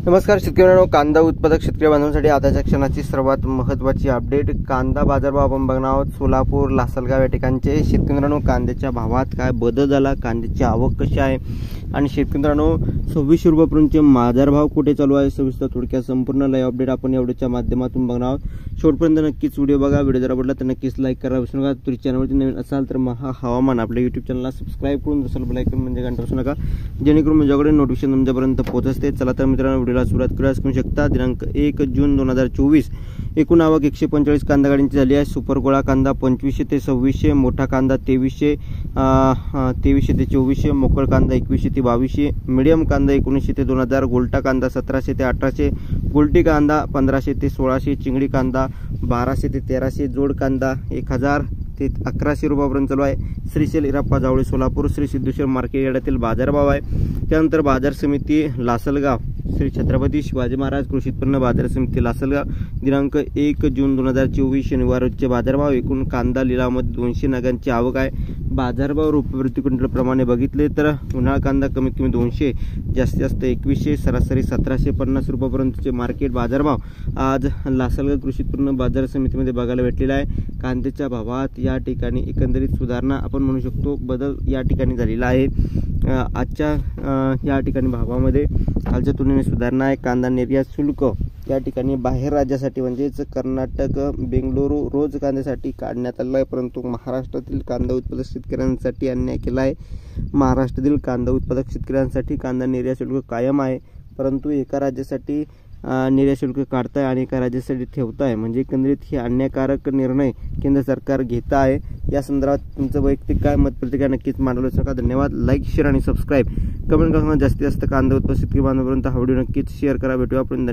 नमस्कार शेतकऱ्यांनो, कांदा उत्पादक शेतकरी बांधवांसाठी आताच्या क्षणाची सर्वात महत्त्वाची अपडेट। कांदा बाजारभाव आपण बघणार आहोत। सोलापूर, लासलगाव या ठिकाणचे शेतकऱ्यांनो कांद्याच्या भावात काय बदल झाला, कांद्याची आवक कशी आहे आणि शेतकऱ्यांनो 2600 रुपयापर्यंतचे बाजारभाव कुठे चालू आहे, सविस्तर थोडक्यात संपूर्ण लाईव्ह अपडेट आपण एवढ्याच्या माध्यमातून बघणार आहोत। शेवटपर्यंत नक्कीच व्हिडिओ बघा। व्हिडिओ जर आवडला तर नक्कीच लाईक करा, विसरू नका। तुम्ही चॅनलवरती नवीन असाल तर हवामान आपल्या YouTube चॅनलला सबस्क्राइब करून जसं बेल आयकॉन म्हणजे घंटा वाजवू नका, जेणेकरून माझ्याकडे नोटिफिकेशन तुमच्यापर्यंत पोहोचते। चला तर मित्रांनो व्हिडिओला सुरुवात करूया। करू शकता दिनांक 1 जून 2024 एकूण आवक 145 कांदा गाडींची झाली आहे। सुपर गोळा कांदा 2500 ते 2600, मोठा कांदा 2300 ते 2400, मोकळ कांदा 2100 ते 2200, मीडियम कांदा 1900 ते 2000, गोल्टा कांदा 1700 ते 1800, गोल्टी कांदा 1500 ते 1600, चिंगडी कांदा 1200 ते 1300, जोड कांदा 1000 ते 1100 रुपयापर्यंत चालू आहे। श्रीशैल इराप्पा जावळी सोलापूर श्री सिद्धेश्वर मार्केट यार्डातील बाजारभाव आहे। त्यानंतर बाजार समिती लासलगाव श्री छत्रपती शिवाजी महाराज कृषी उत्पन्न बाजार समिती लासलगाव दिनांक 1 जून 2024 शनिवार रोजचे बाजारभाव। एकूण कांदा लिलावामध्ये 200 नगांची आवक आहे। बाजारभाव रुपये प्रति क्विंटल प्रमाणे बघितले तर उन्हाळ कांदा कमीत कमी 200, जास्तीत जास्त 2100, सरासरी 1750 रुपयापर्यंतचे मार्केट बाजारभाव आज लासलगाव कृषी उत्पन्न बाजार समितीमध्ये बघायला भेटलेला आहे। कांद्याच्या भावात या ठिकाणी एकंदरीत सुधारणा आपण म्हणू शकतो, बदल या ठिकाणी झालेला आहे। आजच्या या ठिकाणी भावामध्ये कालच्या तुलनेने सुधारणा आहे। कांदा निर्यात शुल्क या ठिकाणी बाहेर राज्यासाठी म्हणजेच कर्नाटक, बेंगळुरू रोज कांद्यासाठी काढण्यात आला आहे, परंतु महाराष्ट्रातील कांदा उत्पादक शेतकऱ्यांसाठी अन्याय केला आहे। महाराष्ट्रातील कांदा उत्पादक शेतकऱ्यांसाठी कांदा निर्यात शुल्क कायम आहे, परंतु एका राज्यासाठी निर्यात शुल्क काढताय आणि एका राज्यासाठी ठेवताय, म्हणजे एकंदरीत हे अन्यायकारक निर्णय केंद्र सरकार घेत आहे। या संदर्भात तुमचं वैयक्तिक काय मत प्रतिक्रिया नक्कीच मांडू नका। धन्यवाद। लाईक, शेअर आणि सबस्क्राईब कमेंट करून जास्तीत जास्त कांदा उत्पादक शेतकरी बांधवांपर्यंत हा व्हिडिओ नक्कीच शेअर करा। भेटूया आपण।